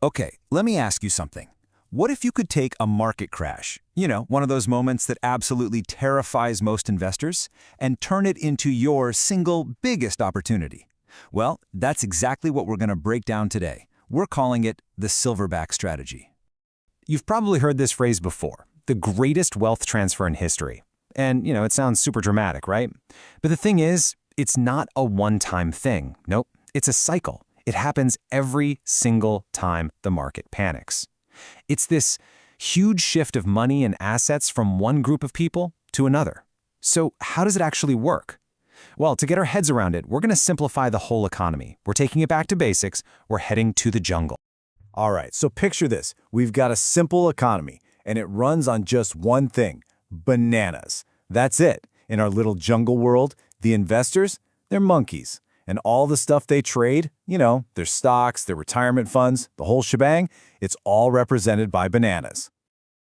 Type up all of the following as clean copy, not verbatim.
Okay, let me ask you something. What if you could take a market crash, one of those moments that absolutely terrifies most investors, and turn it into your single biggest opportunity? Well, that's exactly what we're going to break down today. We're calling it the Silverback Strategy. You've probably heard this phrase before, the greatest wealth transfer in history. And, it sounds super dramatic, right? But the thing is, it's not a one-time thing. Nope, it's a cycle. It happens every single time the market panics. It's this huge shift of money and assets from one group of people to another. So how does it actually work? Well, to get our heads around it, we're going to simplify the whole economy. We're taking it back to basics. We're heading to the jungle. All right, so picture this. We've got a simple economy, and it runs on just one thing: bananas. That's it. In our little jungle world, the investors, they're monkeys. And all the stuff they trade, their stocks, their retirement funds, the whole shebang, it's all represented by bananas.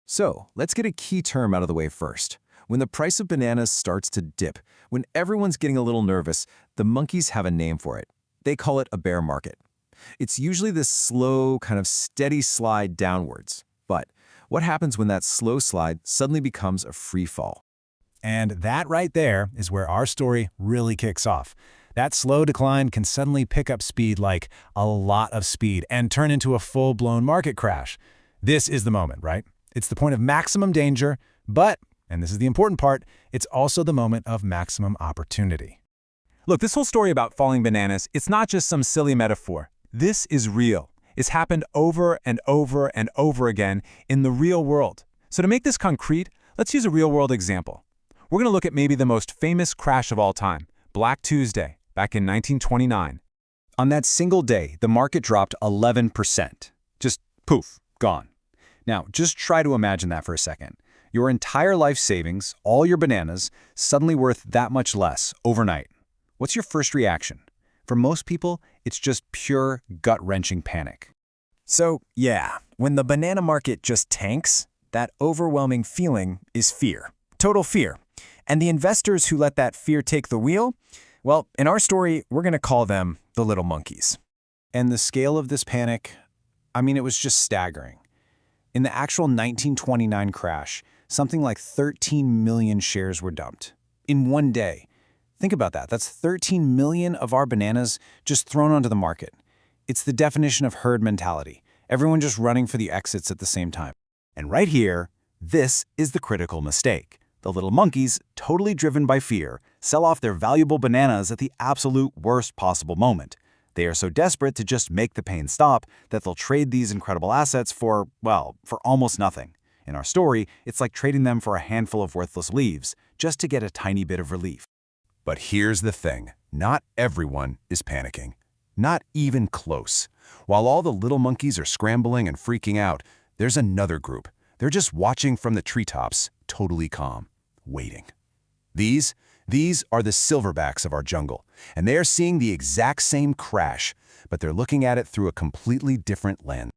So, let's get a key term out of the way first. When the price of bananas starts to dip, when everyone's getting a little nervous, the monkeys have a name for it. They call it a bear market. It's usually this slow, kind of steady slide downwards. But what happens when that slow slide suddenly becomes a free fall? And that right there is where our story really kicks off. That slow decline can suddenly pick up speed, like a lot of speed, and turn into a full-blown market crash. This is the moment, right? It's the point of maximum danger, but, and this is the important part, it's also the moment of maximum opportunity. Look, this whole story about falling bananas, it's not just some silly metaphor. This is real. It's happened over and over and over again in the real world. So to make this concrete, let's use a real-world example. We're going to look at maybe the most famous crash of all time, Black Tuesday, back in 1929. On that single day, the market dropped 11%. Just poof, gone. Now, just try to imagine that for a second. Your entire life savings, all your bananas, suddenly worth that much less overnight. What's your first reaction? For most people, it's just pure gut-wrenching panic. So, yeah, when the banana market just tanks, that overwhelming feeling is fear. Total fear. And the investors who let that fear take the wheel, well, in our story, we're going to call them the little monkeys. And the scale of this panic, it was just staggering. In the actual 1929 crash, something like 13 million shares were dumped. In one day. Think about that. That's 13 million of our bananas just thrown onto the market. It's the definition of herd mentality. Everyone just running for the exits at the same time. And right here, this is the critical mistake. The little monkeys, totally driven by fear, sell off their valuable bananas at the absolute worst possible moment. They are so desperate to just make the pain stop that they'll trade these incredible assets for almost nothing. In our story, it's like trading them for a handful of worthless leaves, just to get a tiny bit of relief. But here's the thing. Not everyone is panicking. Not even close. While all the little monkeys are scrambling and freaking out, there's another group. They're just watching from the treetops, totally calm. Waiting. These are the silverbacks of our jungle, and they are seeing the exact same crash, but they're looking at it through a completely different lens.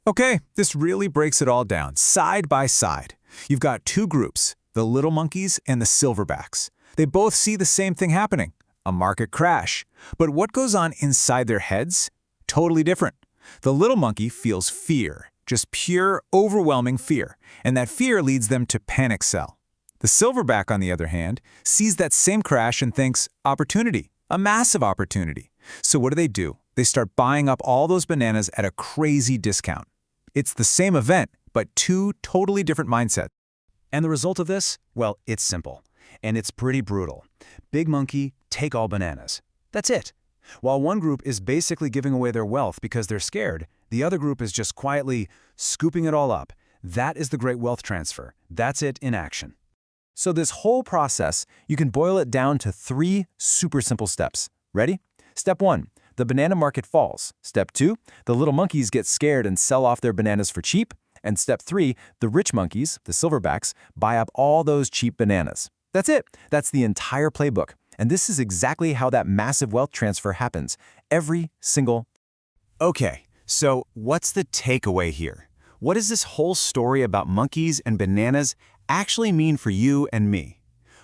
Okay, this really breaks it all down, side by side. You've got two groups, the little monkeys and the silverbacks. They both see the same thing happening, a market crash. But what goes on inside their heads? Totally different. The little monkey feels fear, just pure, overwhelming fear, and that fear leads them to panic sell. The silverback, on the other hand, sees that same crash and thinks, opportunity, a massive opportunity. So what do? They start buying up all those bananas at a crazy discount. It's the same event, but two totally different mindsets. And the result of this? Well, it's simple. And it's pretty brutal. Big monkey, take all bananas. That's it. While one group is basically giving away their wealth because they're scared, the other group is just quietly scooping it all up. That is the great wealth transfer. That's it in action. So this whole process, you can boil it down to 3 super simple steps. Ready? Step 1, the banana market falls. Step 2, the little monkeys get scared and sell off their bananas for cheap. And step 3, the rich monkeys, the silverbacks, buy up all those cheap bananas. That's it. That's the entire playbook. And this is exactly how that massive wealth transfer happens. Every single. Okay, so what's the takeaway here? What does this whole story about monkeys and bananas actually mean for you and me?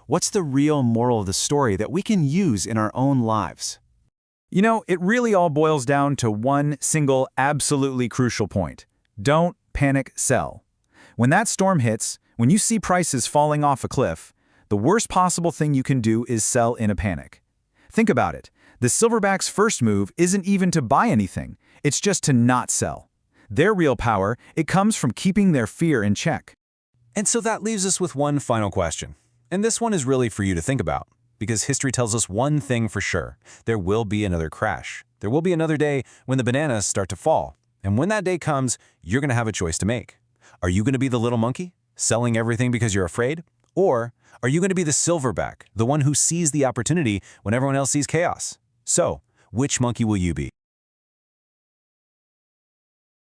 What's the real moral of the story that we can use in our own lives? You know, it really all boils down to one single, absolutely crucial point. Don't panic sell. When that storm hits, when you see prices falling off a cliff, the worst possible thing you can do is sell in a panic. Think about it. The Silverback's first move isn't even to buy anything. It's just to not sell. Their real power, it comes from keeping their fear in check. And so that leaves us with one final question. And this one is really for you to think about, because history tells us one thing for sure. There will be another crash. There will be another day when the bananas start to fall. And when that day comes, you're going to have a choice to make. Are you going to be the little monkey, selling everything because you're afraid? Or are you going to be the silverback, the one who sees the opportunity when everyone else sees chaos? So, which monkey will you be?